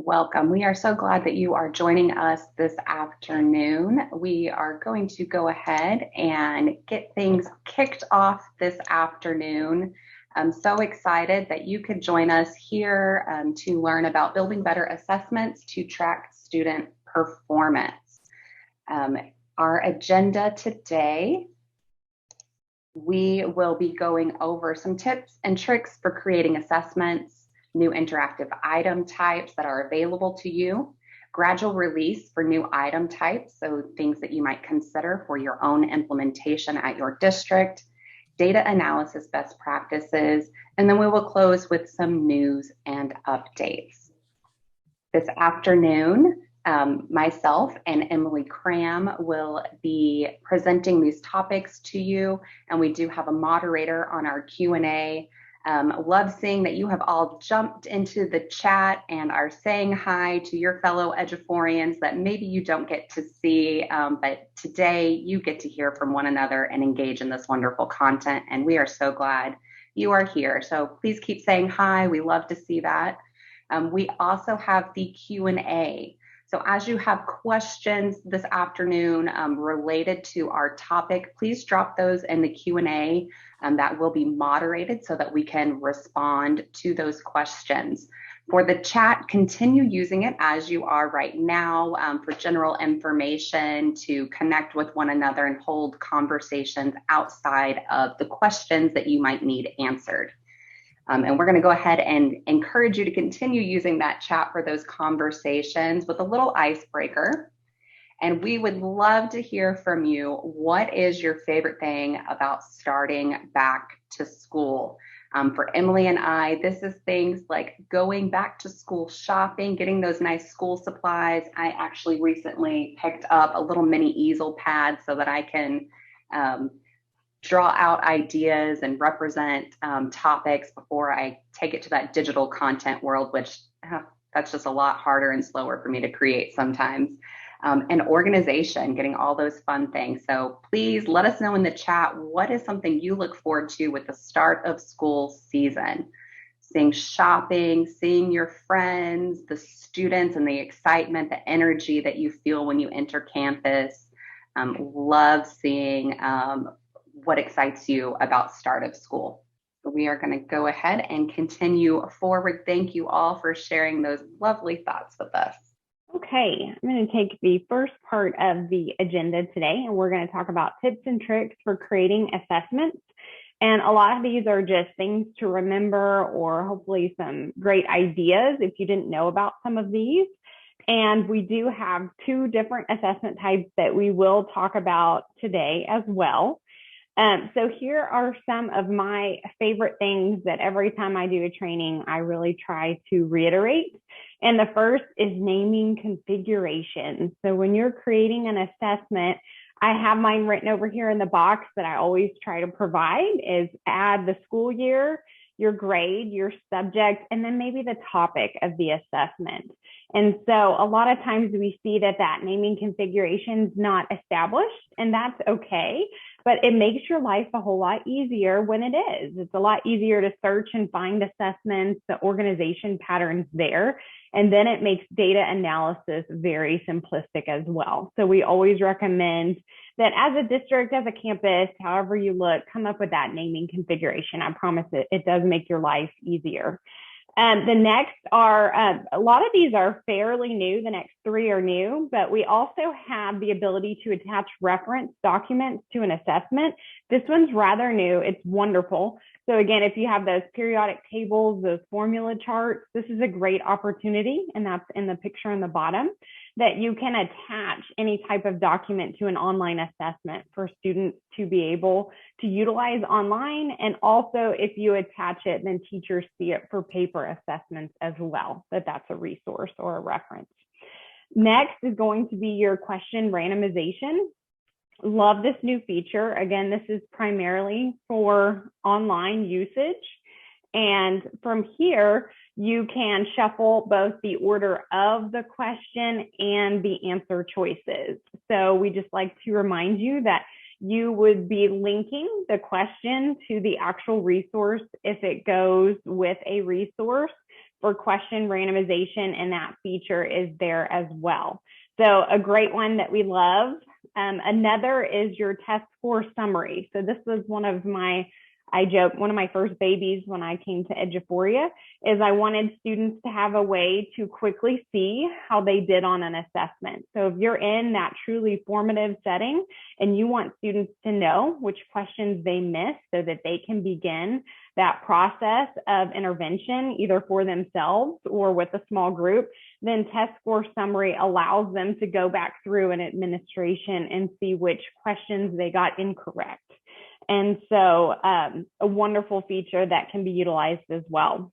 Welcome. We are so glad that you are joining us this afternoon. We are going to go ahead and get things kicked off this afternoon. I'm so excited that you could join us here to learn about building better assessments to track student performance. Our agenda today, we will be going over some tips and tricks for creating assessments, new interactive item types that are available to you, gradual release for new item types, so things that you might consider for your own implementation at your district, data analysis best practices, and then we will close with some news and updates. This afternoon, myself and Emily Cram will be presenting these topics to you, and we do have a moderator on our Q&A. Love seeing that you have all jumped into the chat and are saying hi to your fellow eduphorians that maybe you don't get to see, but today you get to hear from one another and engage in this wonderful content, and we are so glad you are here. So please keep saying hi. We love to see that. We also have the Q&A. So as you have questions this afternoon related to our topic, please drop those in the Q&A that will be moderated so that we can respond to those questions. For the chat, continue using it as you are right now for general information to connect with one another and hold conversations outside of the questions that you might need answered. And we're going to go ahead and encourage you to continue using that chat for those conversations with a little icebreaker. And we would love to hear from you. What is your favorite thing about starting back to school? For Emily and I, this is things like going back to school shopping, getting those nice school supplies. I actually recently picked up a little mini easel pad so that I can draw out ideas and represent topics before I take it to that digital content world, which that's just a lot harder and slower for me to create sometimes. And organization, getting all those fun things. So please let us know in the chat, what is something you look forward to with the start of school season? Seeing shopping, seeing your friends, the students, and the excitement, the energy that you feel when you enter campus. Love seeing what excites you about start of school. So we are going to go ahead and continue forward. Thank you all for sharing those lovely thoughts with us. Okay, I'm going to take the first part of the agenda today, and we're going to talk about tips and tricks for creating assessments. And a lot of these are just things to remember, or hopefully some great ideas if you didn't know about some of these. And we do have two different assessment types that we will talk about today as well. So here are some of my favorite things that every time I do a training, I really try to reiterate. And the first is naming configuration. So when you're creating an assessment, I have mine written over here in the box that I always try to provide is add the school year, your grade, your subject, and then maybe the topic of the assessment. And so a lot of times we see that naming configuration is not established, and that's okay, but it makes your life a whole lot easier when it is. It's a lot easier to search and find assessments, the organization patterns there, and then it makes data analysis very simplistic as well. So we always recommend that as a district, as a campus, however you look, come up with that naming configuration. I promise it does make your life easier. The next are, a lot of these are fairly new. The next three are new, but we also have the ability to attach reference documents to an assessment. This one's rather new. It's wonderful. So again, if you have those periodic tables, those formula charts, this is a great opportunity, and that's in the picture in the bottom, that you can attach any type of document to an online assessment for students to be able to utilize online. And also if you attach it, then teachers see it for paper assessments as well, that's a resource or a reference. Next is going to be your question randomization. Love this new feature. Again, this is primarily for online usage. And from here, you can shuffle both the order of the question and the answer choices. So we just like to remind you that you would be linking the question to the actual resource if it goes with a resource. for question randomization, and that feature is there as well. So a great one that we love. Another is your test score summary. So this was one of my first babies when I came to eduphoria is I wanted students to have a way to quickly see how they did on an assessment. So if you're in that truly formative setting and you want students to know which questions they missed so that they can begin that process of intervention either for themselves or with a small group, then test score summary allows them to go back through an administration and see which questions they got incorrect. And so a wonderful feature that can be utilized as well.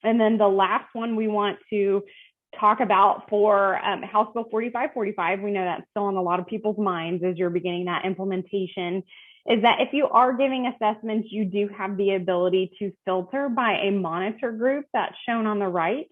And then the last one we want to talk about for House Bill 4545, we know that's still on a lot of people's minds as you're beginning that implementation, is that if you are giving assessments, you do have the ability to filter by a monitor group that's shown on the right,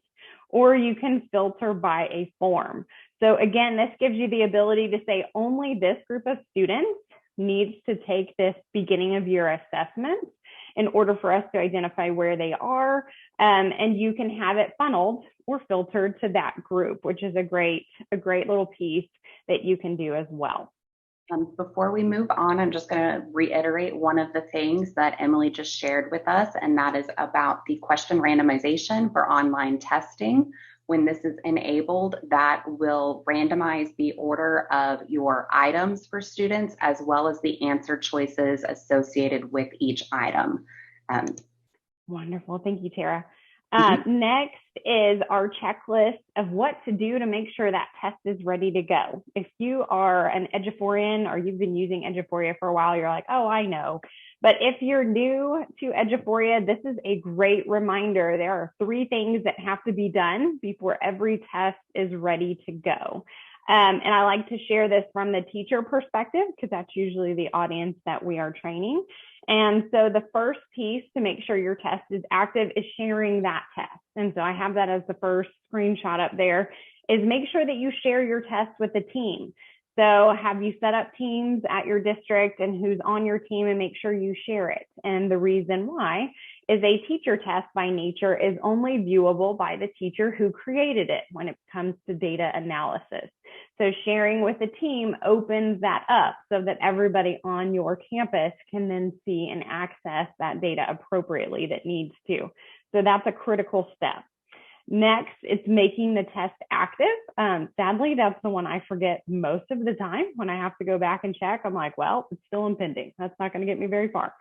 or you can filter by a form. So again, this gives you the ability to say only this group of students needs to take this beginning of year assessment in order for us to identify where they are. And you can have it funneled or filtered to that group, which is a great little piece that you can do as well. Before we move on, I'm just going to reiterate one of the things that Emily just shared with us, and that is about the question randomization for online testing. When this is enabled, that will randomize the order of your items for students as well as the answer choices associated with each item. Wonderful. Thank you, Tara. Next is our checklist of what to do to make sure that test is ready to go. If you are an eduphorean or you've been using eduphoria for a while, you're like, oh, I know. But if you're new to eduphoria, this is a great reminder. There are 3 things that have to be done before every test is ready to go. And I like to share this from the teacher perspective because that's usually the audience that we are training. And so the first piece to make sure your test is active is sharing that test. And so I have that as the first screenshot up there, is make sure that you share your test with the team. So have you set up teams at your district and who's on your team, and make sure you share it. And the reason why is a teacher test by nature is only viewable by the teacher who created it when it comes to data analysis. So sharing with the team opens that up so that everybody on your campus can then see and access that data appropriately that needs to. So that's a critical step. Next, it's making the test active. Sadly, that's the one I forget most of the time. When I have to go back and check, I'm like, well, it's still impending. That's not going to get me very far.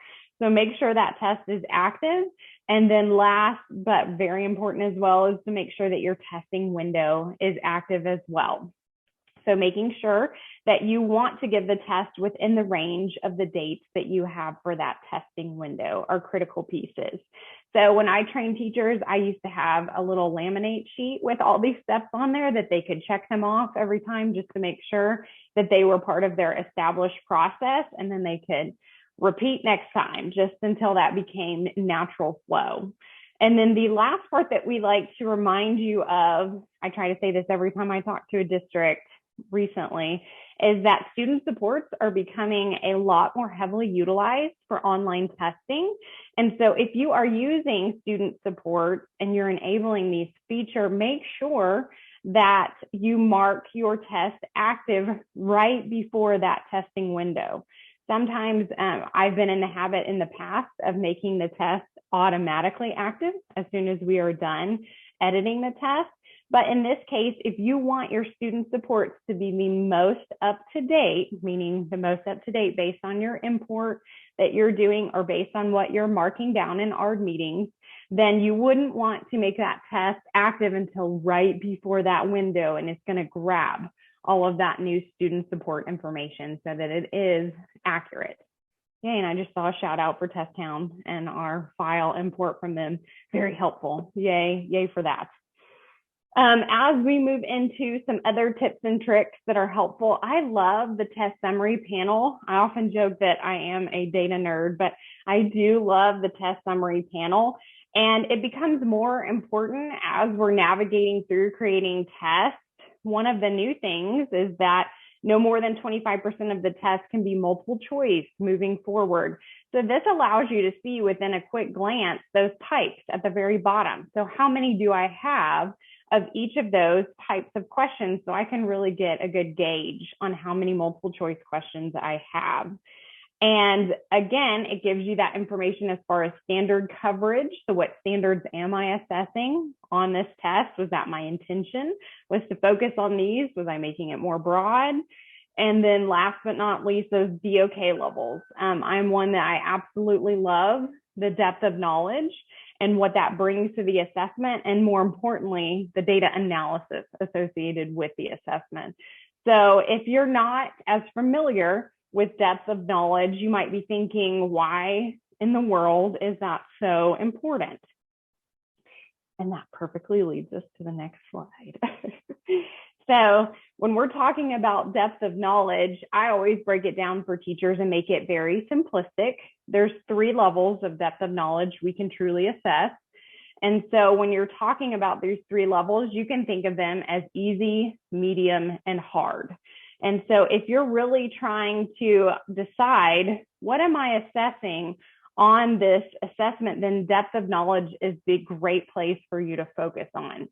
So make sure that test is active. And then last, but very important as well, is to make sure that your testing window is active as well. So making sure that you want to give the test within the range of the dates that you have for that testing window are critical pieces. So when I train teachers, I used to have a little laminate sheet with all these steps on there that they could check them off every time just to make sure that they were part of their established process, and then they could repeat next time just until that became natural flow. And then the last part that we like to remind you of, I try to say this every time I talk to a district recently, is that student supports are becoming a lot more heavily utilized for online testing. And so if you are using student support and you're enabling these features, make sure that you mark your test active right before that testing window. Sometimes I've been in the habit in the past of making the test automatically active as soon as we are done editing the test. But in this case, if you want your student supports to be the most up to date, meaning the most up to date based on your import that you're doing or based on what you're marking down in ARD meetings, then you wouldn't want to make that test active until right before that window, and it's going to grab all of that new student support information so that it is accurate. Yay, and I just saw a shout out for Test Town and our file import from them. Very helpful. Yay for that. As we move into some other tips and tricks that are helpful, I love the test summary panel. I often joke that I am a data nerd, but I do love the test summary panel. And it becomes more important as we're navigating through creating tests. One of the new things is that No more than 25% of the test can be multiple choice moving forward. So this allows you to see within a quick glance those types at the very bottom. So how many do I have of each of those types of questions, so I can really get a good gauge on how many multiple choice questions I have. And again, it gives you that information as far as standard coverage. So what standards am I assessing on this test? Was that my intention? Was to focus on these? Was I making it more broad? And then last but not least, those DOK levels. I'm one that I absolutely love the depth of knowledge and what that brings to the assessment, and more importantly, the data analysis associated with the assessment. So if you're not as familiar with depth of knowledge, you might be thinking, why in the world is that so important? And that perfectly leads us to the next slide. So when we're talking about depth of knowledge, I always break it down for teachers and make it very simplistic. There's 3 levels of depth of knowledge we can truly assess. And so when you're talking about these 3 levels, you can think of them as easy, medium, and hard. And so if you're really trying to decide, what am I assessing on this assessment, then depth of knowledge is the great place for you to focus on.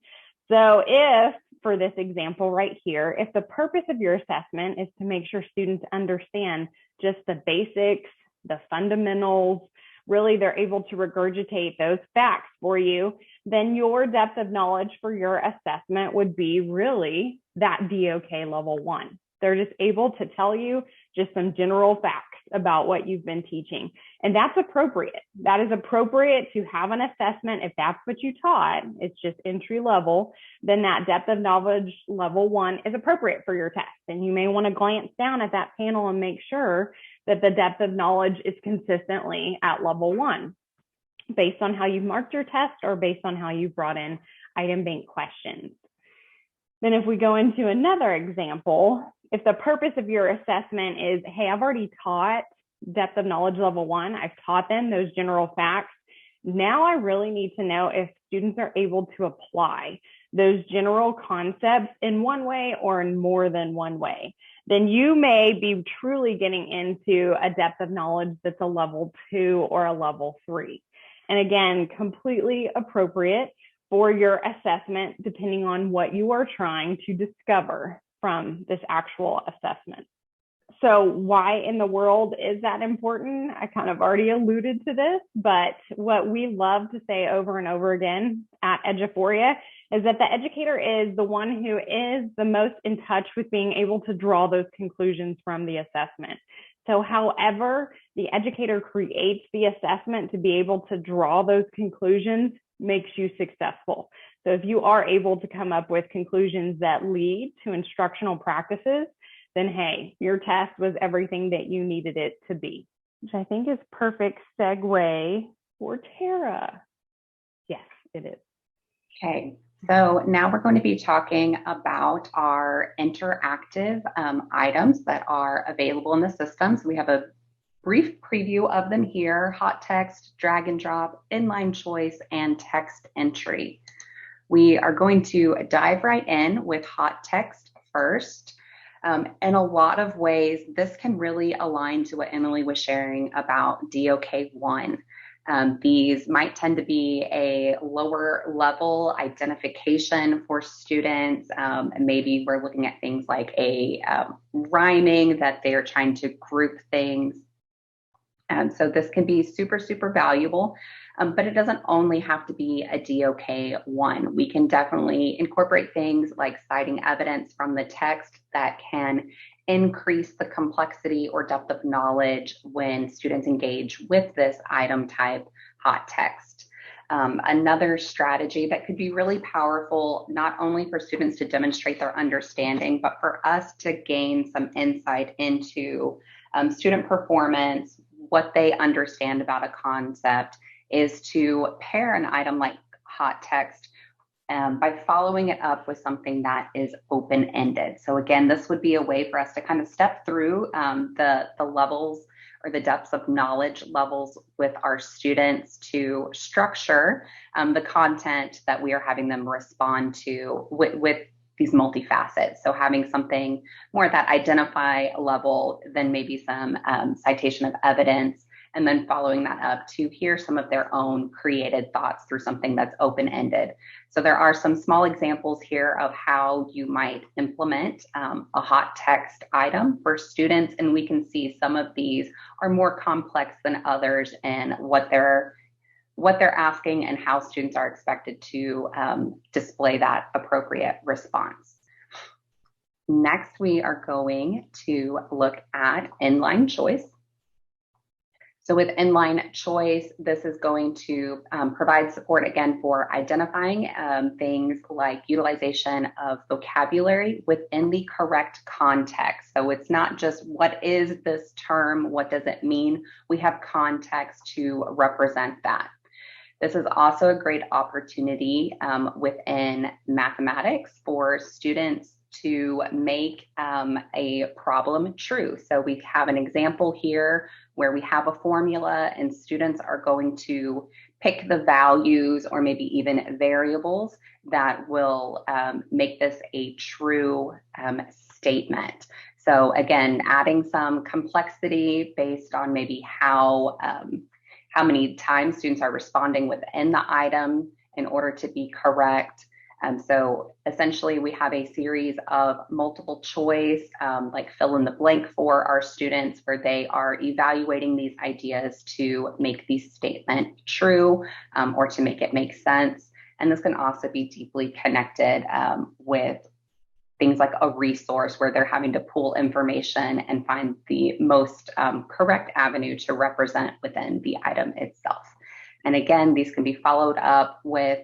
So if, for this example right here, if the purpose of your assessment is to make sure students understand just the basics, the fundamentals, really they're able to regurgitate those facts for you, then your depth of knowledge for your assessment would be really that DOK level 1. They're just able to tell you just some general facts about what you've been teaching. And that's appropriate. That is appropriate to have an assessment. If that's what you taught, it's just entry level, then that depth of knowledge level 1 is appropriate for your test. And you may want to glance down at that panel and make sure that the depth of knowledge is consistently at level 1, based on how you've marked your test or based on how you've brought in item bank questions. Then if we go into another example, if the purpose of your assessment is, hey, I've already taught depth of knowledge level 1, I've taught them those general facts. Now I really need to know if students are able to apply those general concepts in one way or in more than one way. Then you may be truly getting into a depth of knowledge that's a level 2 or a level 3. And again, completely appropriate for your assessment, depending on what you are trying to discover from this actual assessment. So why in the world is that important? I kind of already alluded to this, but what we love to say over and over again at eduphoria is that the educator is the one who is the most in touch with being able to draw those conclusions from the assessment. So however the educator creates the assessment to be able to draw those conclusions makes you successful. So if you are able to come up with conclusions that lead to instructional practices, then hey, your test was everything that you needed it to be, which I think is perfect segue for Tara. Yes, it is. Okay, so now we're going to be talking about our interactive items that are available in the system. So we have a brief preview of them here: hot text, drag and drop, inline choice, and text entry. We are going to dive right in with hot text first. In a lot of ways, this can really align to what Emily was sharing about DOK1. These might tend to be a lower level identification for students. And maybe we're looking at things like a rhyming, that they're trying to group things. So this can be super, super valuable, but it doesn't only have to be a DOK1. We can definitely incorporate things like citing evidence from the text that can increase the complexity or depth of knowledge when students engage with this item type, hot text. Another strategy that could be really powerful, not only for students to demonstrate their understanding, but for us to gain some insight into student performance, what they understand about a concept, is to pair an item like hot text by following it up with something that is open-ended. So again, this would be a way for us to kind of step through the levels or the depths of knowledge levels with our students to structure the content that we are having them respond to with these multifacets. So having something more at that identify level, then maybe some citation of evidence, and then following that up to hear some of their own created thoughts through something that's open-ended. So there are some small examples here of how you might implement a hot text item for students, and we can see some of these are more complex than others in what they're asking and how students are expected to display that appropriate response. Next, we are going to look at Inline Choice. So with Inline Choice, this is going to provide support again for identifying things like utilization of vocabulary within the correct context. So it's not just what is this term, what does it mean? We have context to represent that. This is also a great opportunity within mathematics for students to make a problem true. So we have an example here where we have a formula and students are going to pick the values or maybe even variables that will make this a true statement. So again, adding some complexity based on maybe how many times students are responding within the item in order to be correct. So essentially we have a series of multiple choice, like fill in the blank for our students where they are evaluating these ideas to make the statement true or to make it make sense. And this can also be deeply connected with things like a resource where they're having to pull information and find the most correct avenue to represent within the item itself. And again, these can be followed up with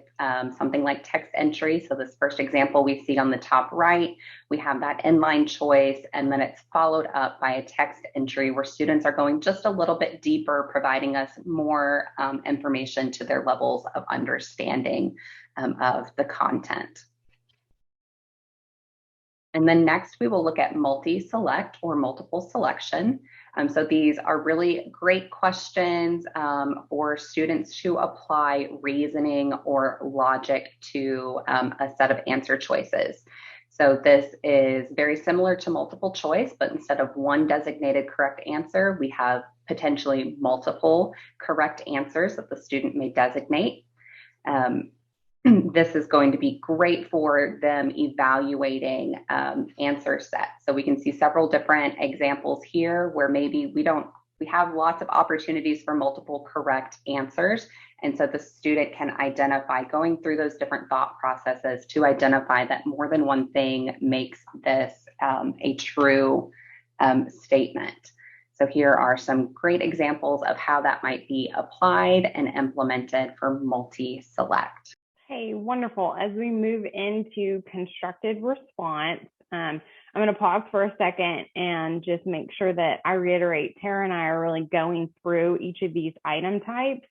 something like text entry. So this first example we see on the top right, we have that inline choice, and then it's followed up by a text entry where students are going just a little bit deeper, providing us more information to their levels of understanding of the content. And then next, we will look at multi-select or multiple selection. So these are really great questions for students to apply reasoning or logic to a set of answer choices. So this is very similar to multiple choice, but instead of one designated correct answer, we have potentially multiple correct answers that the student may designate. This is going to be great for them evaluating answer sets. So we can see several different examples here where maybe we have lots of opportunities for multiple correct answers. And so the student can identify, going through those different thought processes to identify that more than one thing makes this a true statement. So here are some great examples of how that might be applied and implemented for multi-select. Hey, wonderful. As we move into constructed response, I'm going to pause for a second and just make sure that I reiterate, Tara and I are really going through each of these item types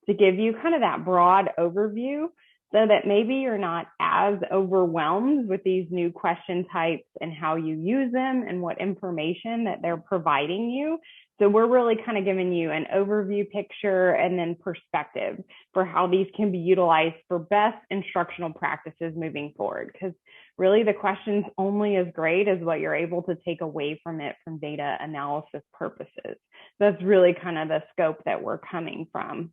to give you kind of that broad overview so that maybe you're not as overwhelmed with these new question types and how you use them and what information that they're providing you. So we're really kind of giving you an overview picture and then perspective for how these can be utilized for best instructional practices moving forward. Because really the question's only as great as what you're able to take away from it from data analysis purposes. That's really kind of the scope that we're coming from.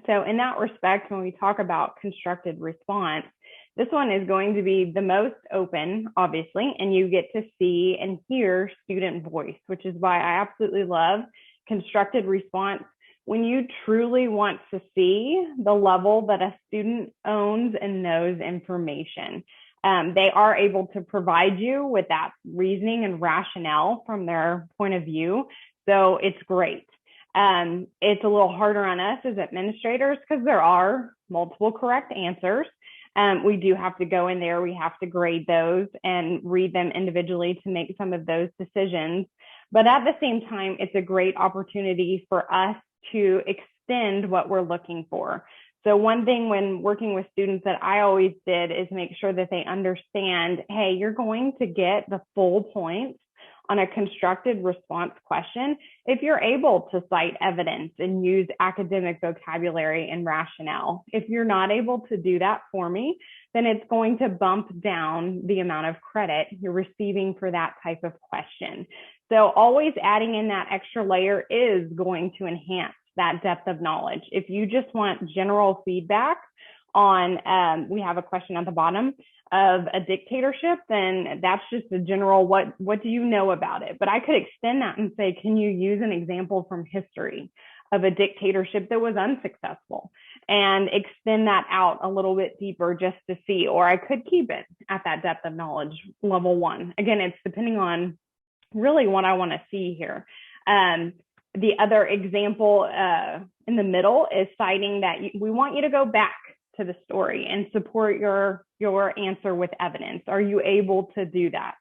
So in that respect, when we talk about constructed response, this one is going to be the most open, obviously, and you get to see and hear student voice, which is why I absolutely love constructed response. When you truly want to see the level that a student owns and knows information, they are able to provide you with that reasoning and rationale from their point of view. So it's great. It's a little harder on us as administrators because there are multiple correct answers. We do have to go in there, we have to grade those and read them individually to make some of those decisions. But at the same time, it's a great opportunity for us to extend what we're looking for. So one thing when working with students that I always did is make sure that they understand, hey, you're going to get the full points on a constructed response question if you're able to cite evidence and use academic vocabulary and rationale. If you're not able to do that for me, then it's going to bump down the amount of credit you're receiving for that type of question. So always adding in that extra layer is going to enhance that depth of knowledge. If you just want general feedback on, we have a question at the bottom of a dictatorship, then that's just a general, what do you know about it? But I could extend that and say, can you use an example from history of a dictatorship that was unsuccessful, and extend that out a little bit deeper just to see, or I could keep it at that depth of knowledge level 1. Again, it's depending on really what I want to see here. The other example in the middle is citing that we want you to go back to the story and support your answer with evidence. Are you able to do that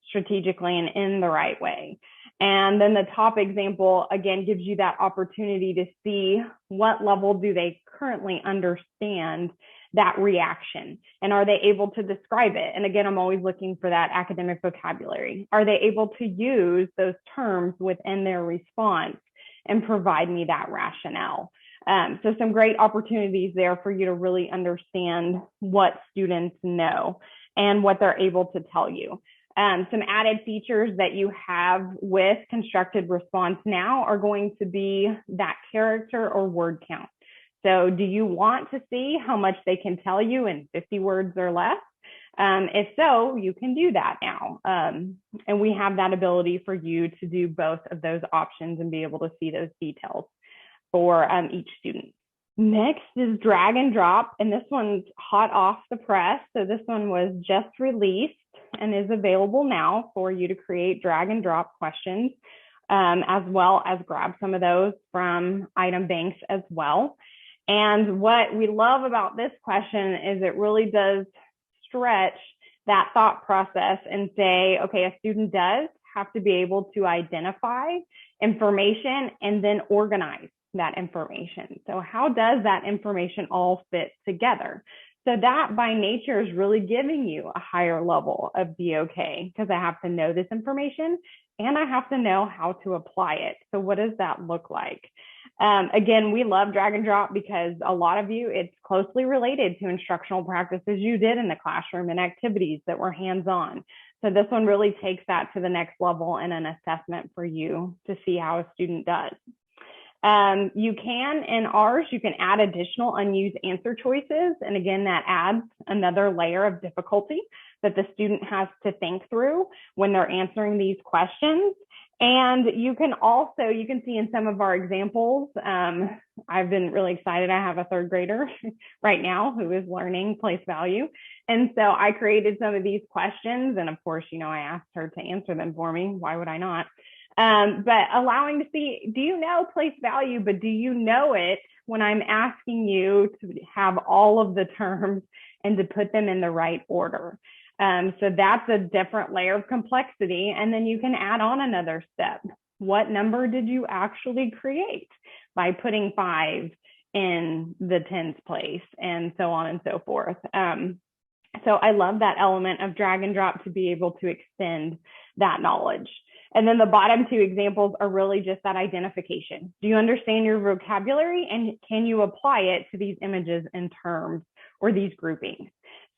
strategically and in the right way? And then the top example, again, gives you that opportunity to see what level do they currently understand that reaction, and are they able to describe it? And again, I'm always looking for that academic vocabulary. Are they able to use those terms within their response and provide me that rationale? So some great opportunities there for you to really understand what students know and what they're able to tell you. Some added features that you have with constructed response now are going to be that character or word count. So do you want to see how much they can tell you in 50 words or less? If so, you can do that now. And we have that ability for you to do both of those options and be able to see those details for each student. Next is drag and drop, and this one's hot off the press. So this one was just released and is available now for you to create drag and drop questions, as well as grab some of those from item banks as well. And what we love about this question is it really does stretch that thought process and say, okay, a student does have to be able to identify information and then organize that information. So how does that information all fit together? So that by nature is really giving you a higher level of DOK, because I have to know this information and I have to know how to apply it. So what does that look like? Again, we love drag and drop because a lot of you, it's closely related to instructional practices you did in the classroom and activities that were hands-on. So this one really takes that to the next level in an assessment for you to see how a student does. You can, in ours, you can add additional unused answer choices. And again, that adds another layer of difficulty that the student has to think through when they're answering these questions. And you can also, you can see in some of our examples, I've been really excited. I have a third grader right now who is learning place value. And so I created some of these questions. And of course, you know, I asked her to answer them for me. Why would I not? But allowing to see, do you know place value, but do you know it when I'm asking you to have all of the terms and to put them in the right order? So that's a different layer of complexity. And then you can add on another step. What number did you actually create by putting 5 in the tens place, and so on and so forth. So I love that element of drag and drop to be able to extend that knowledge. And then the bottom 2 examples are really just that identification. Do you understand your vocabulary, and can you apply it to these images and terms or these groupings?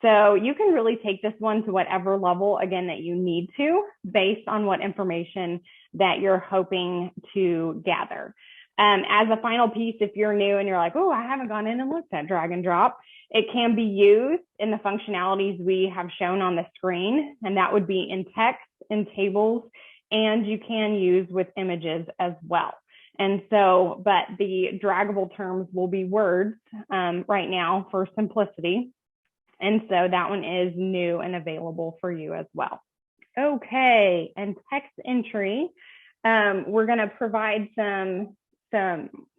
So you can really take this one to whatever level, again, that you need to, based on what information that you're hoping to gather. As a final piece, if you're new and you're like, oh, I haven't gone in and looked at drag and drop, it can be used in the functionalities we have shown on the screen, and that would be in text, in tables, and you can use with images as well. And so, but the draggable terms will be words right now for simplicity. And so that one is new and available for you as well. Okay, and text entry, we're going to provide some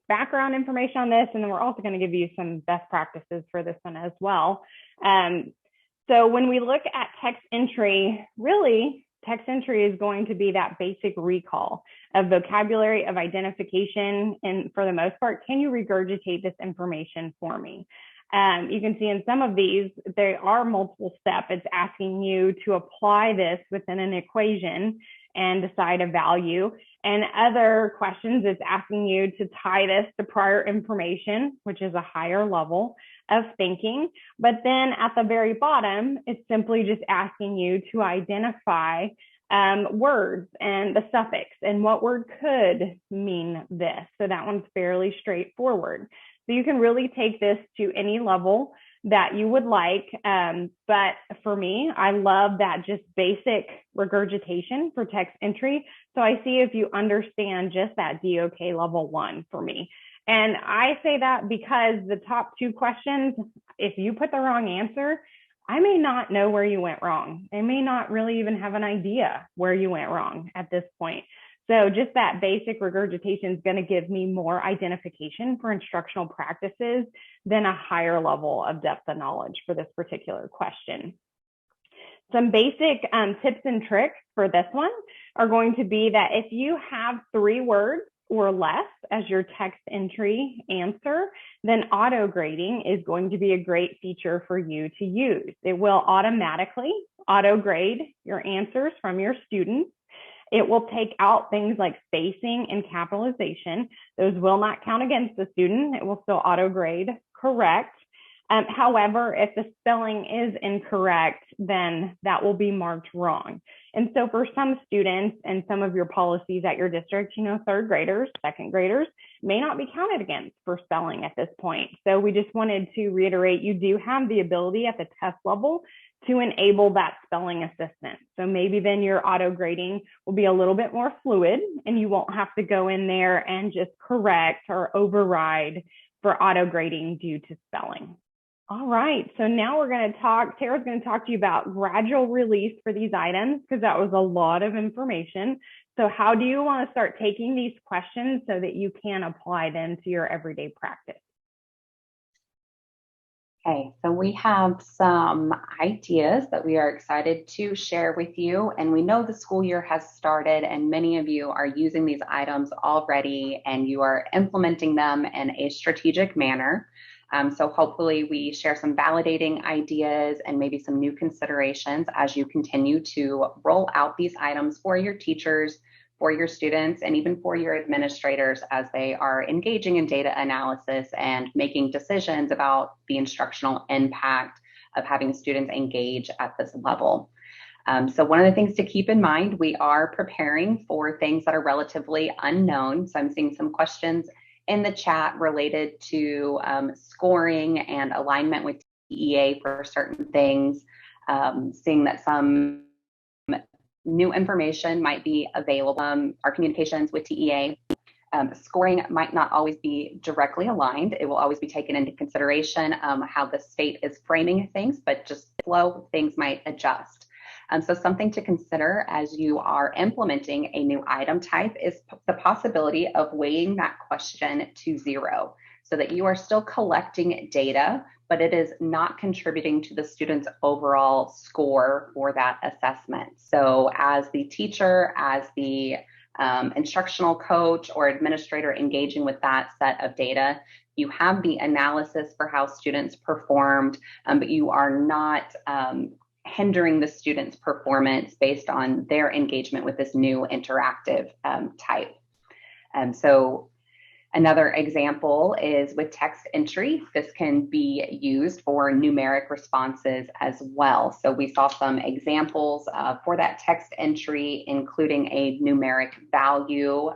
background information on this, and then we're also going to give you some best practices for this one as well. So when we look at text entry, really, text entry is going to be that basic recall of vocabulary, of identification, and for the most part, can you regurgitate this information for me? You can see in some of these, they are multiple step. It's asking you to apply this within an equation and decide a value. And other questions, it's asking you to tie this to prior information, which is a higher level of thinking. But then at the very bottom, it's simply just asking you to identify words and the suffix and what word could mean this. So that one's fairly straightforward. So you can really take this to any level that you would like. But for me, I love that just basic regurgitation for text entry. So I see if you understand just that DOK level 1 for me. And I say that because the top 2 questions, if you put the wrong answer, I may not know where you went wrong. I may not really even have an idea where you went wrong at this point. So just that basic regurgitation is going to give me more identification for instructional practices than a higher level of depth of knowledge for this particular question. Some basic tips and tricks for this one are going to be that if you have 3 words or less as your text entry answer, then auto grading is going to be a great feature for you to use. It will automatically auto grade your answers from your students. It will take out things like spacing and capitalization. Those will not count against the student. It will still auto grade correct. However, if the spelling is incorrect, then that will be marked wrong. And so for some students and some of your policies at your district, 3rd graders, 2nd graders may not be counted against for spelling at this point. So we just wanted to reiterate, you do have the ability at the test level to enable that spelling assistant. So maybe then your auto grading will be a little bit more fluid and you won't have to go in there and just correct or override for auto grading due to spelling. All right, so now Tara's going to talk to you about gradual release for these items because that was a lot of information. So how do you want to start taking these questions so that you can apply them to your everyday practice? Okay, so we have some ideas that we are excited to share with you, and we know the school year has started and many of you are using these items already and you are implementing them in a strategic manner. So hopefully we share some validating ideas and maybe some new considerations as you continue to roll out these items for your teachers, for your students, and even for your administrators as they are engaging in data analysis and making decisions about the instructional impact of having students engage at this level. So one of the things to keep in mind, we are preparing for things that are relatively unknown. So I'm seeing some questions in the chat related to scoring and alignment with TEA for certain things, seeing that some new information might be available. Our communications with TEA, scoring might not always be directly aligned. It will always be taken into consideration how the state is framing things, but just flow, things might adjust. So something to consider as you are implementing a new item type is the possibility of weighing that question to 0 so that you are still collecting data, but it is not contributing to the student's overall score for that assessment. So as the teacher, as the instructional coach or administrator engaging with that set of data, you have the analysis for how students performed, but you are not hindering the student's performance based on their engagement with this new interactive type. So another example is with text entry. This can be used for numeric responses as well. So we saw some examples for that text entry, including a numeric value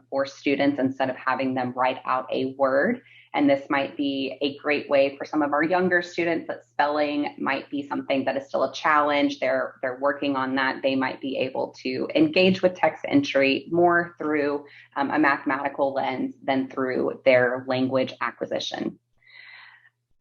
for students instead of having them write out a word. And this might be a great way for some of our younger students that spelling might be something that is still a challenge. They're working on that. They might be able to engage with text entry more through a mathematical lens than through their language acquisition.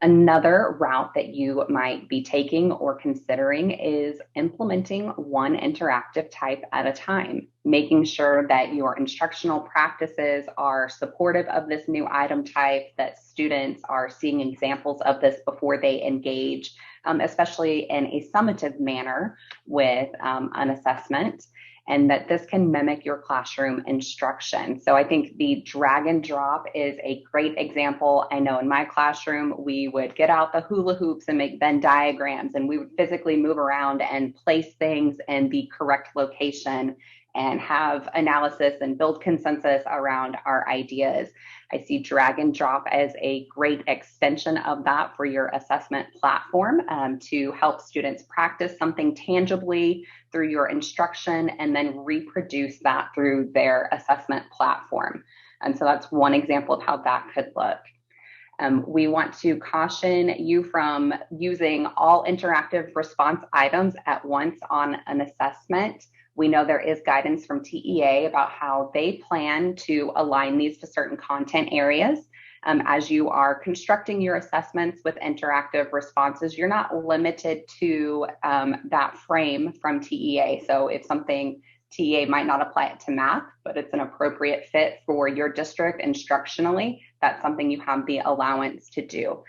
Another route that you might be taking or considering is implementing one interactive type at a time, making sure that your instructional practices are supportive of this new item type, that students are seeing examples of this before they engage, especially in a summative manner with an assessment. and that this can mimic your classroom instruction. So I think the drag and drop is a great example. I know in my classroom, we would get out the hula hoops and make Venn diagrams, and we would physically move around and place things in the correct location and have analysis and build consensus around our ideas. I see drag and drop as a great extension of that for your assessment platform to help students practice something tangibly through your instruction and then reproduce that through their assessment platform. And so that's one example of how that could look. We want to caution you from using all interactive response items at once on an assessment. We know there is guidance from TEA about how they plan to align these to certain content areas. As you are constructing your assessments with interactive responses, you're not limited to that frame from TEA. So if something TEA might not apply it to math, but it's an appropriate fit for your district instructionally, that's something you have the allowance to do.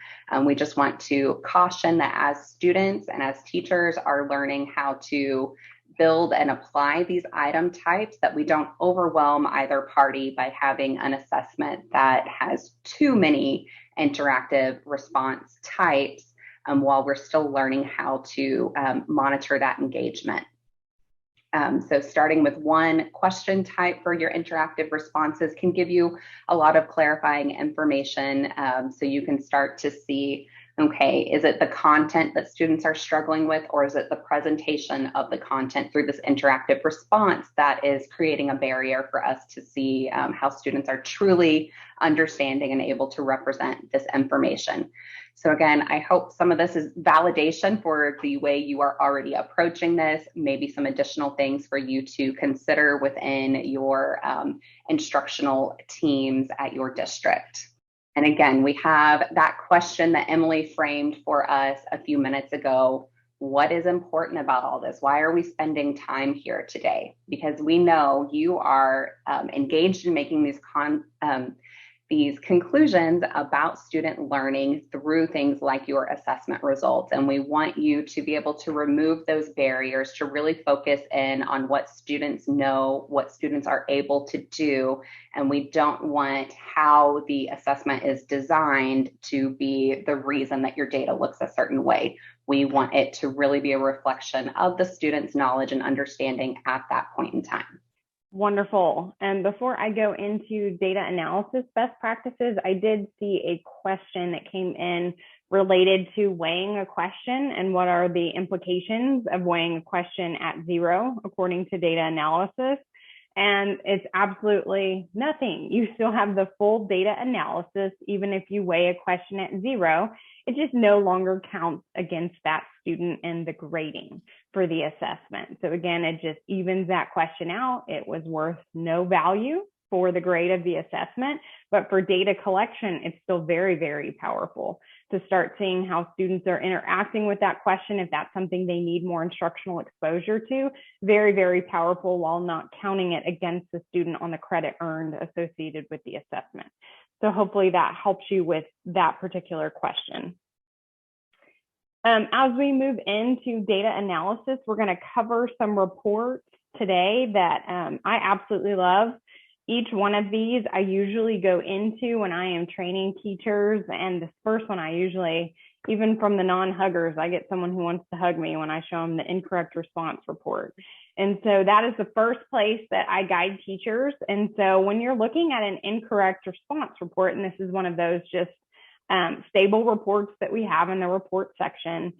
We just want to caution that as students and as teachers are learning how to build and apply these item types, that we don't overwhelm either party by having an assessment that has too many interactive response types while we're still learning how to monitor that engagement. So starting with one question type for your interactive responses can give you a lot of clarifying information, so you can start to see, okay, is it the content that students are struggling with, or is it the presentation of the content through this interactive response that is creating a barrier for us to see how students are truly understanding and able to represent this information. So again, I hope some of this is validation for the way you are already approaching this, maybe some additional things for you to consider within your instructional teams at your district. And again, we have that question that Emily framed for us a few minutes ago. What is important about all this? Why are we spending time here today? Because we know you are engaged in making these conclusions about student learning through things like your assessment results. And we want you to be able to remove those barriers to really focus in on what students know, what students are able to do. And we don't want how the assessment is designed to be the reason that your data looks a certain way. We want it to really be a reflection of the student's knowledge and understanding at that point in time. Wonderful. And before I go into data analysis best practices, I did see a question that came in related to weighing a question and what are the implications of weighing a question at 0 according to data analysis. And it's absolutely nothing. You still have the full data analysis, even if you weigh a question at 0. It just no longer counts against that student in the grading for the assessment. So again, it just evens that question out. It was worth no value for the grade of the assessment, but for data collection, it's still very, very powerful to start seeing how students are interacting with that question. If that's something they need more instructional exposure to, very, very powerful while not counting it against the student on the credit earned associated with the assessment. So hopefully that helps you with that particular question. As we move into data analysis, we're going to cover some reports today that I absolutely love. Each one of these I usually go into when I am training teachers, and this first one I usually, even from the non-huggers, I get someone who wants to hug me when I show them the incorrect response report. And so that is the first place that I guide teachers. And so when you're looking at an incorrect response report, and this is one of those just stable reports that we have in the report section,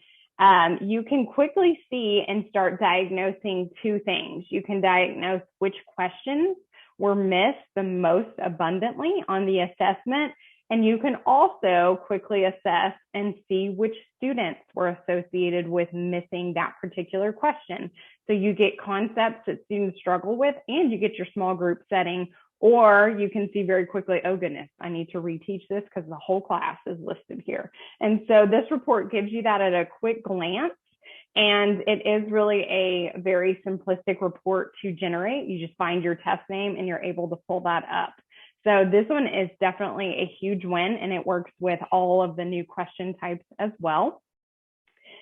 you can quickly see and start diagnosing two things. You can diagnose which questions were missed the most abundantly on the assessment, and you can also quickly assess and see which students were associated with missing that particular question. So you get concepts that students struggle with, and you get your small group setting, or you can see very quickly, oh goodness, I need to reteach this because the whole class is listed here. And so this report gives you that at a quick glance. And it is really a very simplistic report to generate. You just find your test name and you're able to pull that up. So this one is definitely a huge win, and it works with all of the new question types as well.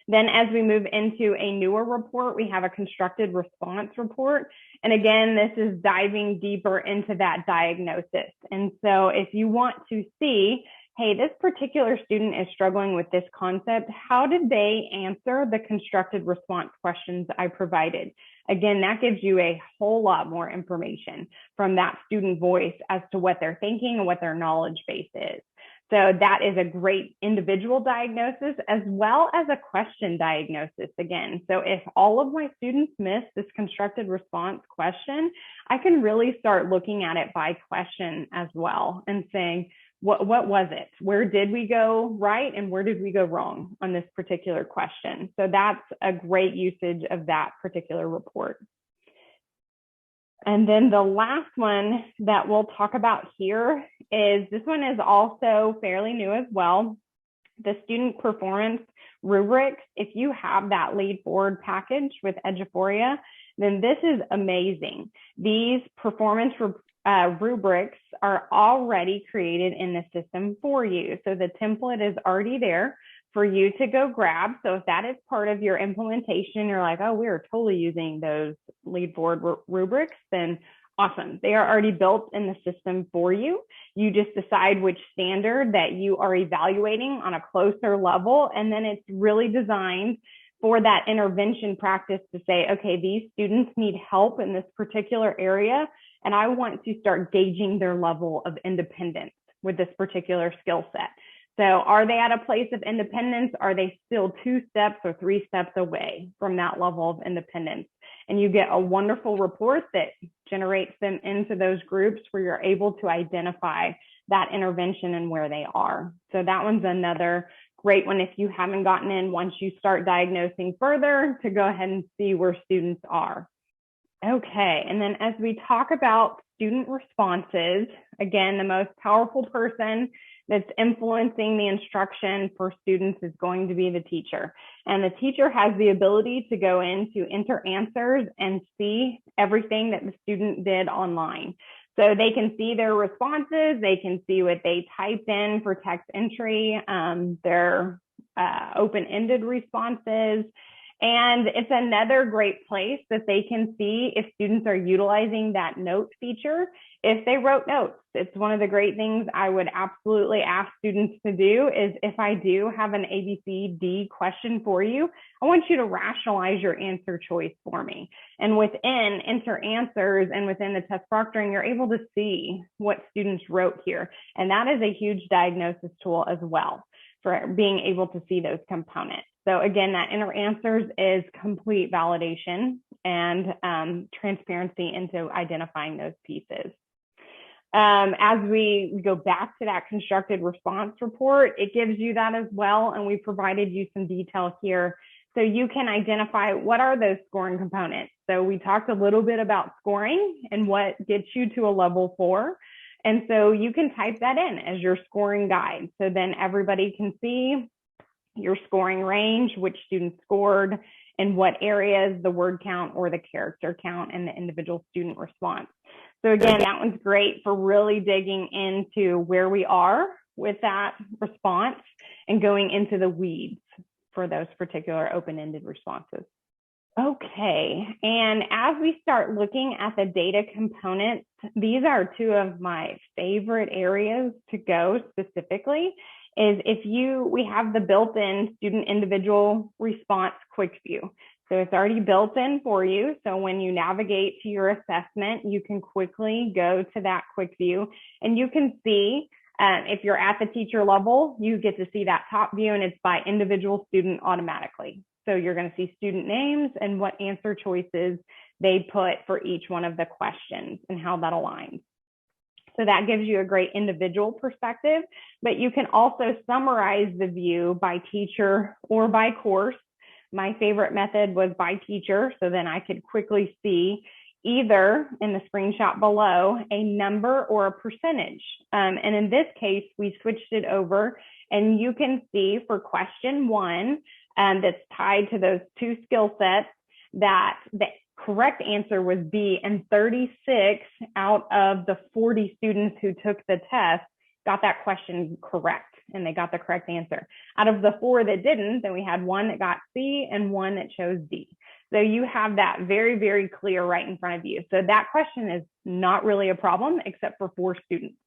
Then as we move into a newer report, we have a constructed response report. And again, this is diving deeper into that diagnosis. And so if you want to see, hey, this particular student is struggling with this concept, how did they answer the constructed response questions I provided? Again, that gives you a whole lot more information from that student voice as to what they're thinking and what their knowledge base is. So that is a great individual diagnosis as well as a question diagnosis again. So if all of my students miss this constructed response question, I can really start looking at it by question as well and saying, what was it? Where did we go right and where did we go wrong on this particular question? So that's a great usage of that particular report. And then the last one that we'll talk about here is, this one is also fairly new as well, the student performance rubric. If you have that lead forward package with eduphoria, then this is amazing. These performance rubrics are already created in the system for you. So the template is already there for you to go grab. So if that is part of your implementation, you're like, oh, we're totally using those lead forward rubrics, then awesome. They are already built in the system for you. You just decide which standard that you are evaluating on a closer level. And then it's really designed for that intervention practice to say, okay, these students need help in this particular area, and I want to start gauging their level of independence with this particular skill set. So are they at a place of independence? Are they still 2 steps or 3 steps away from that level of independence? And you get a wonderful report that generates them into those groups where you're able to identify that intervention and where they are. So that one's another great one if you haven't gotten in once you start diagnosing further to go ahead and see where students are. Okay, and then as we talk about student responses, again, the most powerful person that's influencing the instruction for students is going to be the teacher. And the teacher has the ability to go into enter answers and see everything that the student did online. So they can see their responses, they can see what they typed in for text entry, their open-ended responses. And it's another great place that they can see if students are utilizing that note feature, if they wrote notes. It's one of the great things I would absolutely ask students to do is, if I do have an ABCD question for you, I want you to rationalize your answer choice for me. And within enter answers and within the test proctoring, you're able to see what students wrote here. And that is a huge diagnosis tool as well for being able to see those components. So again, that enter answers is complete validation and transparency into identifying those pieces. As we go back to that constructed response report, it gives you that as well. And we provided you some detail here so you can identify what are those scoring components. So we talked a little bit about scoring and what gets you to a level 4. And so you can type that in as your scoring guide. So then everybody can see your scoring range, which students scored, in what areas, the word count or the character count, and the individual student response. So again, that one's great for really digging into where we are with that response and going into the weeds for those particular open-ended responses. Okay, and as we start looking at the data components, these are 2 of my favorite areas to go specifically. Is we have the built-in student individual response quick view. So it's already built in for you. So when you navigate to your assessment, you can quickly go to that quick view and you can see if you're at the teacher level, you get to see that top view and it's by individual student automatically. So you're going to see student names and what answer choices they put for each one of the questions and how that aligns. So that gives you a great individual perspective, but you can also summarize the view by teacher or by course. My favorite method was by teacher, so then I could quickly see either in the screenshot below a number or a percentage. And in this case, we switched it over and you can see for question 1 that's tied to those 2 skill sets that the correct answer was B, and 36 out of the 40 students who took the test got that question correct. and they got the correct answer. Out of the 4 that didn't, then we had 1 that got C and 1 that chose D. So you have that very, very clear right in front of you. So that question is not really a problem except for 4 students.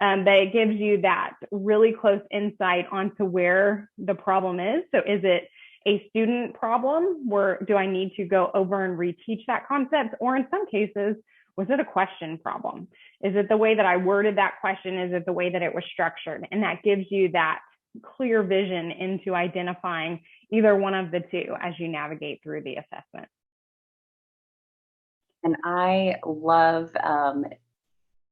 But it gives you that really close insight onto where the problem is. So is it a student problem where do I need to go over and reteach that concept? Or in some cases, was it a question problem? Is it the way that I worded that question? Is it the way that it was structured? And that gives you that clear vision into identifying either one of the 2 as you navigate through the assessment. And I love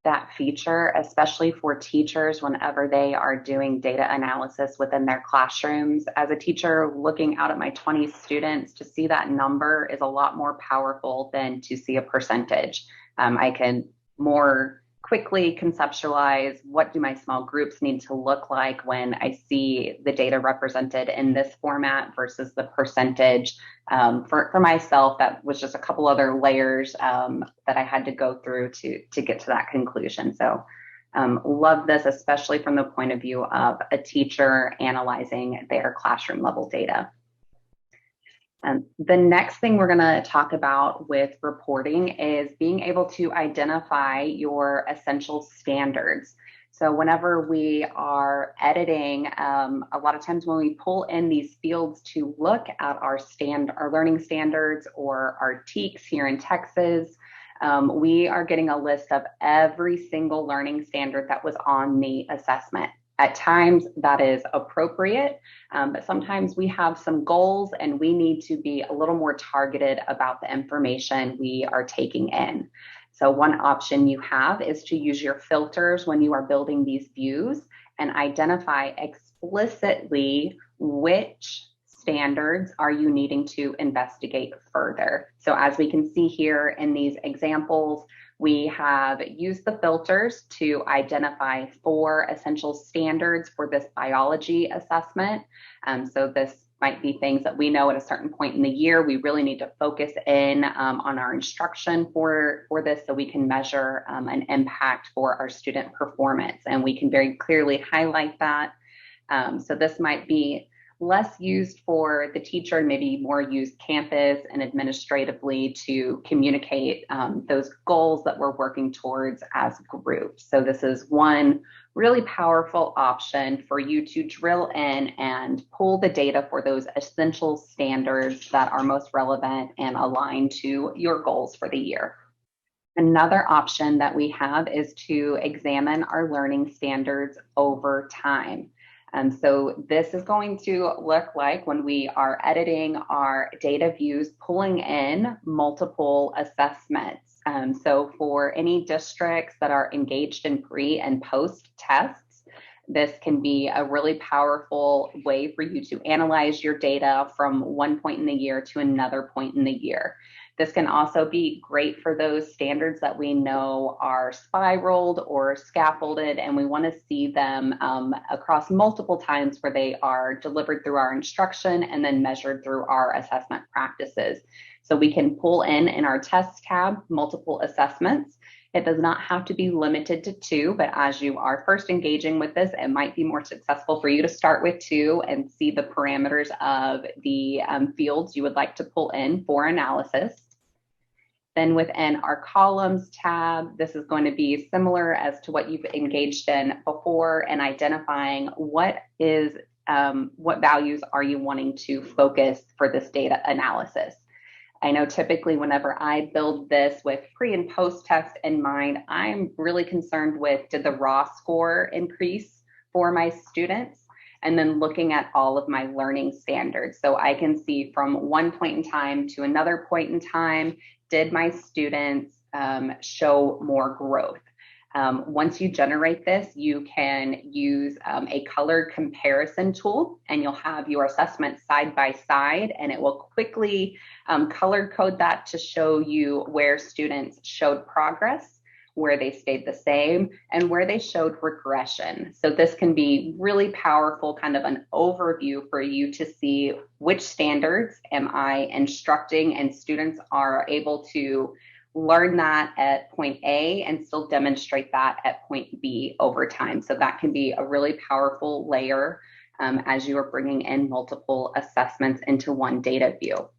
that feature, especially for teachers whenever they are doing data analysis within their classrooms. As a teacher looking out at my 20 students, to see that number is a lot more powerful than to see a percentage. I can more quickly conceptualize what do my small groups need to look like when I see the data represented in this format versus the percentage. For myself, that was just a couple other layers that I had to go through to get to that conclusion. So love this, especially from the point of view of a teacher analyzing their classroom level data. The next thing we're going to talk about with reporting is being able to identify your essential standards. So whenever we are editing, a lot of times when we pull in these fields to look at our learning standards or our TEKS here in Texas, we are getting a list of every single learning standard that was on the assessment. At times that is appropriate, but sometimes we have some goals and we need to be a little more targeted about the information we are taking in. So one option you have is to use your filters when you are building these views and identify explicitly which standards are you needing to investigate further. So as we can see here in these examples, we have used the filters to identify 4 essential standards for this biology assessment. So this might be things that we know at a certain point in the year, we really need to focus in on our instruction for this so we can measure an impact for our student performance. And we can very clearly highlight that. So this might be less used for the teacher and maybe more used campus and administratively to communicate those goals that we're working towards as groups. So this is one really powerful option for you to drill in and pull the data for those essential standards that are most relevant and aligned to your goals for the year. Another option that we have is to examine our learning standards over time. So this is going to look like when we are editing our data views, pulling in multiple assessments. So for any districts that are engaged in pre and post tests, this can be a really powerful way for you to analyze your data from one point in the year to another point in the year. This can also be great for those standards that we know are spiraled or scaffolded, and we want to see them across multiple times where they are delivered through our instruction and then measured through our assessment practices. So we can pull in our tests tab, multiple assessments. It does not have to be limited to 2, but as you are first engaging with this, it might be more successful for you to start with 2 and see the parameters of the fields you would like to pull in for analysis. Then within our columns tab, this is going to be similar as to what you've engaged in before and identifying what values are you wanting to focus for this data analysis. I know typically whenever I build this with pre and post test in mind, I'm really concerned with, did the raw score increase for my students? And then looking at all of my learning standards. So I can see from one point in time to another point in time, did my students show more growth? Once you generate this, you can use a color comparison tool and you'll have your assessment side by side, and it will quickly color code that to show you where students showed progress, where they stayed the same, and where they showed regression. So this can be really powerful, kind of an overview for you to see which standards am I instructing and students are able to learn that at point A and still demonstrate that at point B over time. So that can be a really powerful layer as you are bringing in multiple assessments into one data view.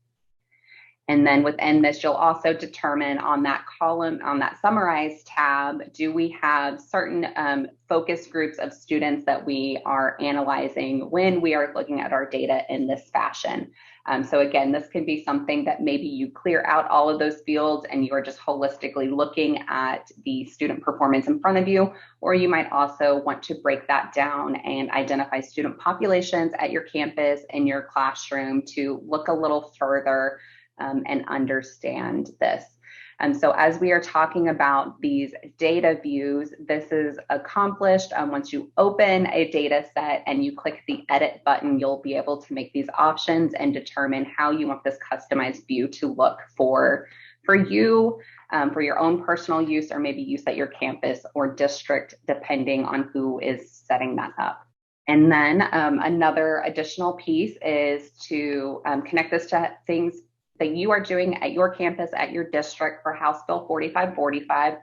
And then within this, you'll also determine on that column, on that Summarize tab, do we have certain focus groups of students that we are analyzing when we are looking at our data in this fashion? So again, this can be something that maybe you clear out all of those fields and you are just holistically looking at the student performance in front of you, or you might also want to break that down and identify student populations at your campus and your classroom to look a little further and understand this. And so as we are talking about these data views, this is accomplished once you open a data set and you click the edit button, you'll be able to make these options and determine how you want this customized view to look for you, for your own personal use, or maybe use at your campus or district, depending on who is setting that up. And then another additional piece is to connect this to things that you are doing at your campus, at your district for House Bill 4545.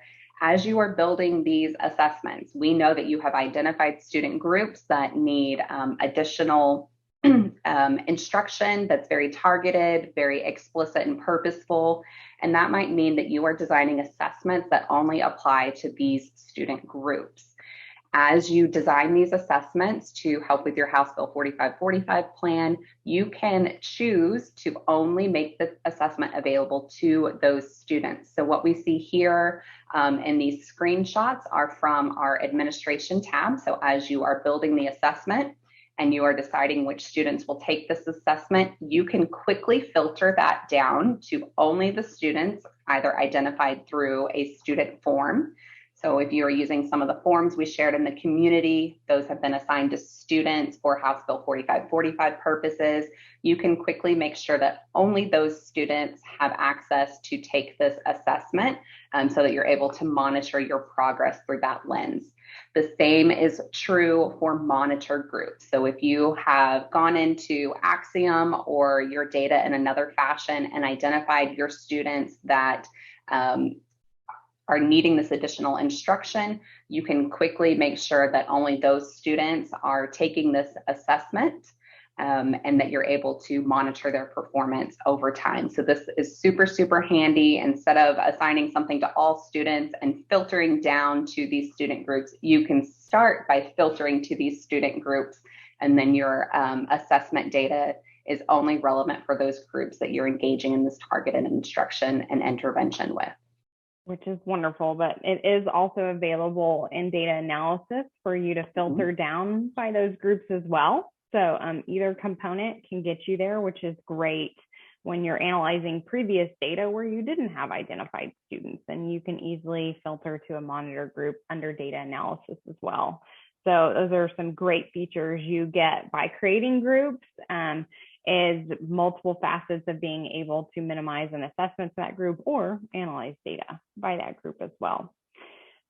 As you are building these assessments, we know that you have identified student groups that need additional instruction that's very targeted, very explicit and purposeful. And that might mean that you are designing assessments that only apply to these student groups. As you design these assessments to help with your House Bill 4545 plan, you can choose to only make the assessment available to those students. So what we see here in these screenshots are from our administration tab. So as you are building the assessment and you are deciding which students will take this assessment, you can quickly filter that down to only the students either identified through a student form. So if you are using some of the forms we shared in the community, those have been assigned to students for House Bill 4545 purposes. You can quickly make sure that only those students have access to take this assessment so that you're able to monitor your progress through that lens. The same is true for monitor groups. So if you have gone into Axiom or your data in another fashion and identified your students that are needing this additional instruction, you can quickly make sure that only those students are taking this assessment and that you're able to monitor their performance over time. So this is super, super handy. Instead of assigning something to all students and filtering down to these student groups, you can start by filtering to these student groups, and then your assessment data is only relevant for those groups that you're engaging in this targeted instruction and intervention with. Which is wonderful, but it is also available in data analysis for you to filter down by those groups as well. So either component can get you there, which is great when you're analyzing previous data where you didn't have identified students, and you can easily filter to a monitor group under data analysis as well. So those are some great features you get by creating groups. Is multiple facets of being able to minimize an assessment to that group or analyze data by that group as well.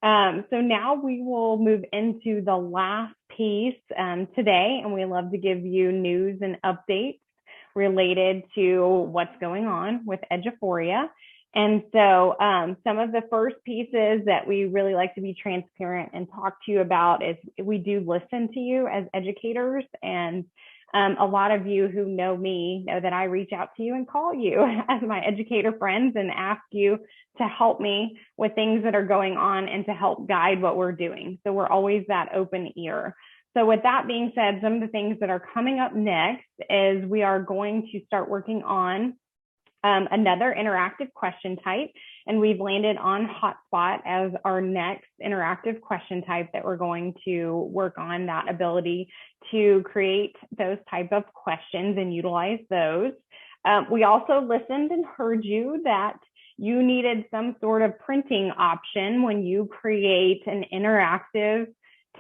So now we will move into the last piece today, and we love to give you news and updates related to what's going on with eduphoria. And so some of the first pieces that we really like to be transparent and talk to you about is we do listen to you as educators, and a lot of you who know me know that I reach out to you and call you as my educator friends and ask you to help me with things that are going on and to help guide what we're doing. So we're always that open ear. So with that being said, some of the things that are coming up next is we are going to start working on another interactive question type, and we've landed on Hotspot as our next interactive question type that we're going to work on, that ability to create those type of questions and utilize those. We also listened and heard you that you needed some sort of printing option when you create an interactive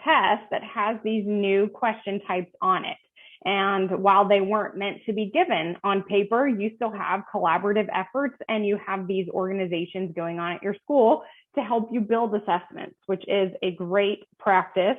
test that has these new question types on it. And while they weren't meant to be given on paper, you still have collaborative efforts and you have these organizations going on at your school to help you build assessments, which is a great practice.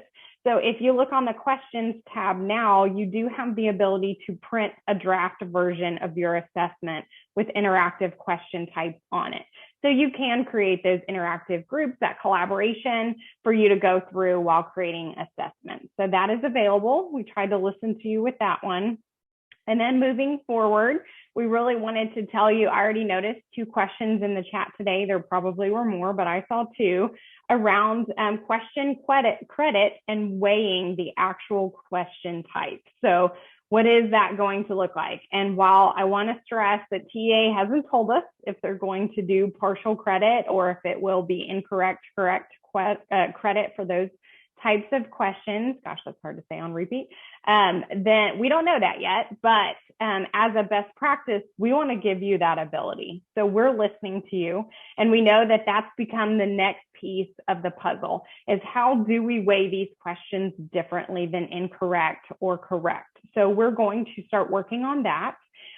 So if you look on the questions tab now, you do have the ability to print a draft version of your assessment with interactive question types on it. So you can create those interactive groups, that collaboration for you to go through while creating assessments. So that is available. We tried to listen to you with that one. And then moving forward, we really wanted to tell you, I already noticed 2 questions in the chat today. There probably were more, but I saw 2 around question credit and weighing the actual question type. So what is that going to look like? And while I want to stress that TA hasn't told us if they're going to do partial credit or if it will be incorrect correct credit for those types of questions, gosh, that's hard to say on repeat, then we don't know that yet, but as a best practice, we want to give you that ability. So we're listening to you, and we know that that's become the next piece of the puzzle, is how do we weigh these questions differently than incorrect or correct? So we're going to start working on that,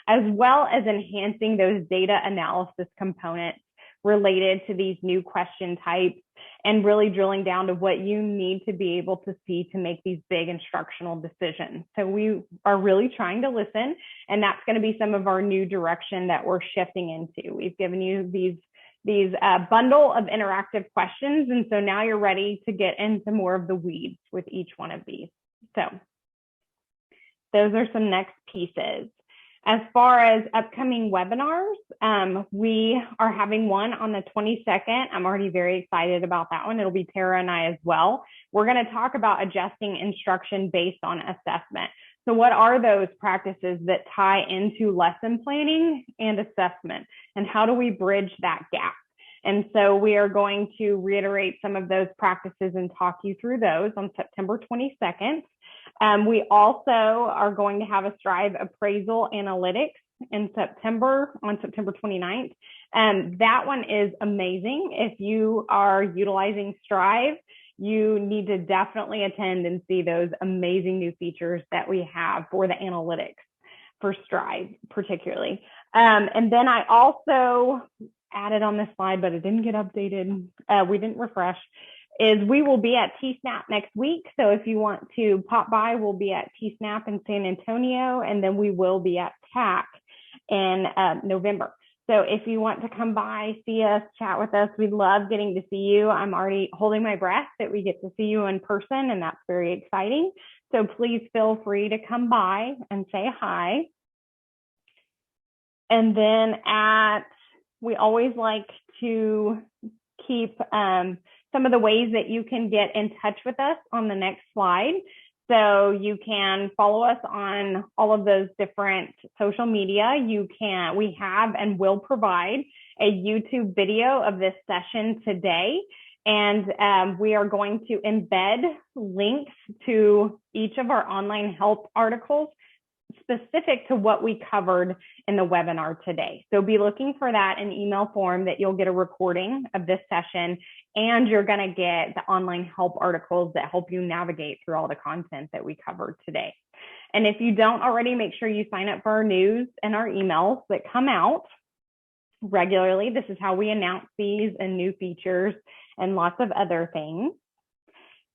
as well as enhancing those data analysis components related to these new question types, and really drilling down to what you need to be able to see to make these big instructional decisions. So we are really trying to listen, and that's going to be some of our new direction that we're shifting into. We've given you these bundle of interactive questions, and so now you're ready to get into more of the weeds with each one of these. So those are some next pieces. As far as upcoming webinars, we are having one on the 22nd. I'm already very excited about that one. It'll be Tara and I as well. We're going to talk about adjusting instruction based on assessment. So what are those practices that tie into lesson planning and assessment? And how do we bridge that gap? And so we are going to reiterate some of those practices and talk you through those on September 22nd. We also are going to have a Strive appraisal analytics in September, on September 29th. That one is amazing. If you are utilizing Strive, you need to definitely attend and see those amazing new features that we have for the analytics for Strive particularly. And then I also added on this slide, but it didn't get updated. We didn't refresh. Is we will be at TSNAP next week. So if you want to pop by, we'll be at TSNAP in San Antonio, and then we will be at TAC in November. So if you want to come by, see us, chat with us, we'd love getting to see you. I'm already holding my breath that we get to see you in person, and that's very exciting. So please feel free to come by and say hi. And then we always like to keep some of the ways that you can get in touch with us on the next slide. So you can follow us on all of those different social media. We have and will provide a YouTube video of this session today. And we are going to embed links to each of our online help articles specific to what we covered in the webinar today. So be looking for that in email form, that you'll get a recording of this session, and you're going to get the online help articles that help you navigate through all the content that we covered today. And if you don't already, make sure you sign up for our news and our emails that come out regularly. This is how we announce these and new features and lots of other things.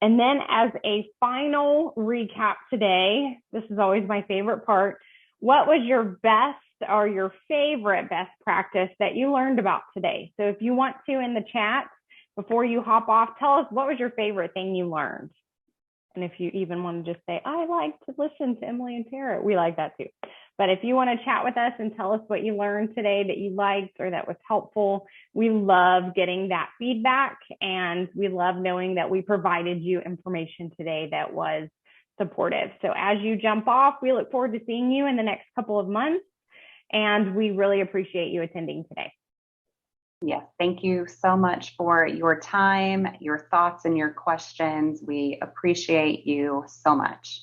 And then as a final recap today, this is always my favorite part. What was your best or your favorite best practice that you learned about today? So if you want to, in the chat, before you hop off, tell us what was your favorite thing you learned. And if you even want to just say, I like to listen to Emily and Tara, we like that too. But if you want to chat with us and tell us what you learned today that you liked or that was helpful, we love getting that feedback, and we love knowing that we provided you information today that was supportive. So as you jump off, we look forward to seeing you in the next couple of months, and we really appreciate you attending today. Yes, thank you so much for your time, your thoughts, and your questions. We appreciate you so much.